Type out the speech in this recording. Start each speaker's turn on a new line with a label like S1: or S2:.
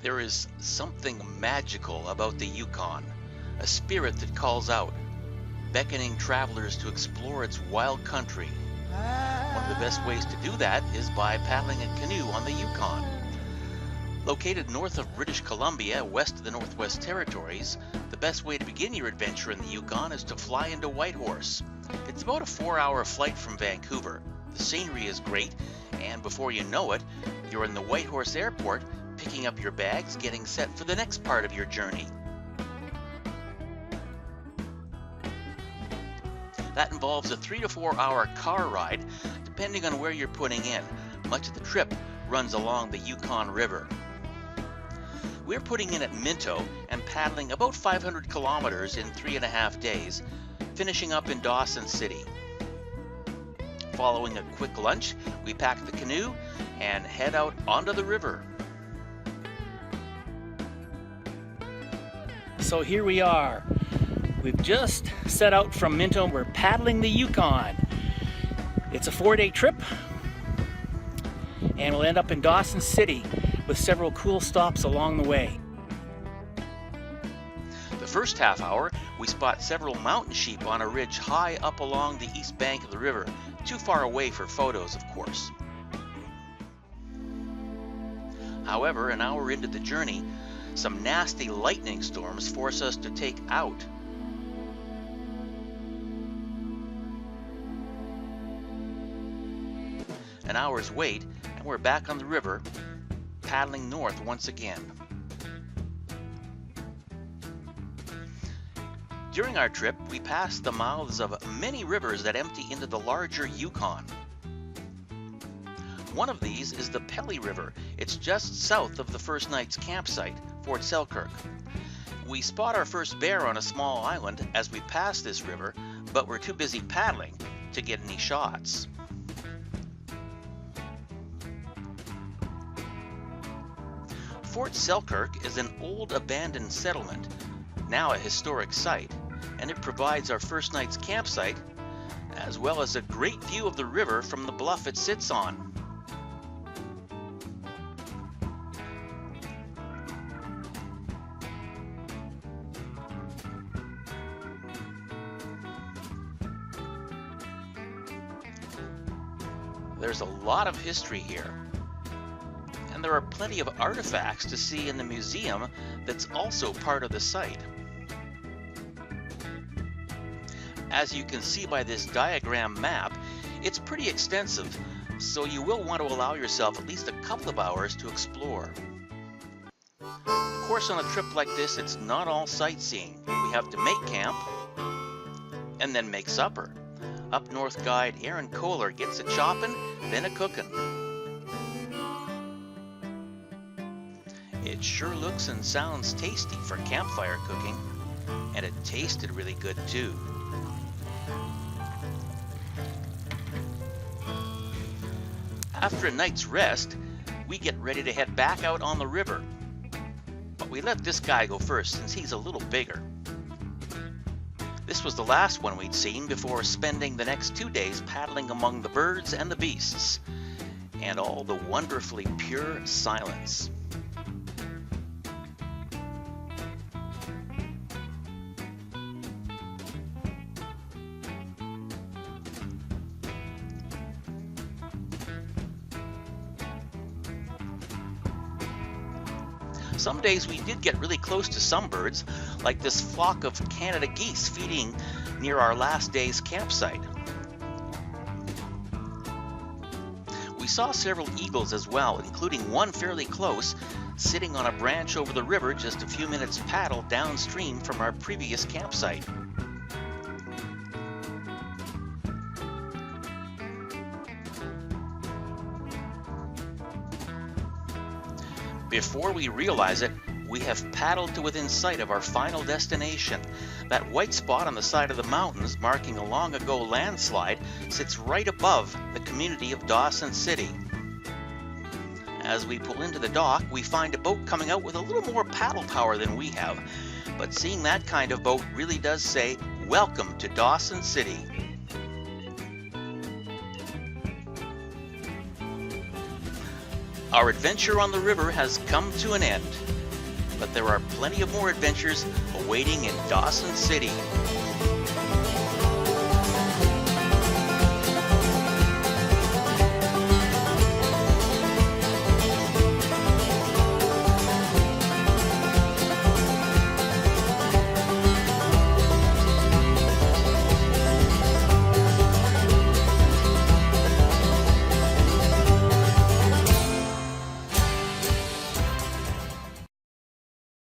S1: There is something magical about the Yukon, a spirit that calls out, beckoning travelers to explore its wild country. One of the best ways to do that is by paddling a canoe on the Yukon. Located north of British Columbia, west of the Northwest Territories, the best way to begin your adventure in the Yukon is to fly into Whitehorse. It's about a 4-hour flight from Vancouver. The scenery is great, and before you know it, you're in the Whitehorse Airport, picking up your bags, getting set for the next part of your journey. That involves a 3 to 4 hour car ride, depending on where you're putting in. Much of the trip runs along the Yukon River. We're putting in at Minto and paddling about 500 kilometers in 3.5 days, finishing up in Dawson City. Following a quick lunch, we pack the canoe and head out onto the river.
S2: So here we are. We've just set out from Minto. We're paddling the Yukon. It's a 4-day trip, and we'll end up in Dawson City with several cool stops along the way.
S1: The first half hour, we spot several mountain sheep on a ridge high up along the east bank of the river, too far away for photos, of course. However, an hour into the journey, some nasty lightning storms force us to take out. An hour's wait, and we're back on the river, paddling north once again. During our trip, we passed the mouths of many rivers that empty into the larger Yukon. One of these is the Pelly River. It's just south of the first night's campsite, Fort Selkirk. We spot our first bear on a small island as we pass this river, but we're too busy paddling to get any shots. Fort Selkirk is an old abandoned settlement, now a historic site, and it provides our first night's campsite, as well as a great view of the river from the bluff it sits on. There's a lot of history here, and there are plenty of artifacts to see in the museum that's also part of the site. As you can see by this diagram map, it's pretty extensive, so you will want to allow yourself at least a couple of hours to explore. Of course, on a trip like this, it's not all sightseeing. We have to make camp and then make supper. Up North guide Aaron Kohler gets it chopping, then a cooking. It sure looks and sounds tasty for campfire cooking, and it tasted really good too. After a night's rest, we get ready to head back out on the river. But we let this guy go first since he's a little bigger. This was the last one we'd seen before spending the next 2 days paddling among the birds and the beasts, and all the wonderfully pure silence. Some days we did get really close to some birds, like this flock of Canada geese feeding near our last day's campsite. We saw several eagles as well, including one fairly close, sitting on a branch over the river just a few minutes paddle downstream from our previous campsite. Before we realize it, we have paddled to within sight of our final destination. That white spot on the side of the mountains marking a long ago landslide sits right above the community of Dawson City. As we pull into the dock, we find a boat coming out with a little more paddle power than we have. But seeing that kind of boat really does say, "Welcome to Dawson City." Our adventure on the river has come to an end, but there are plenty of more adventures awaiting in Dawson City.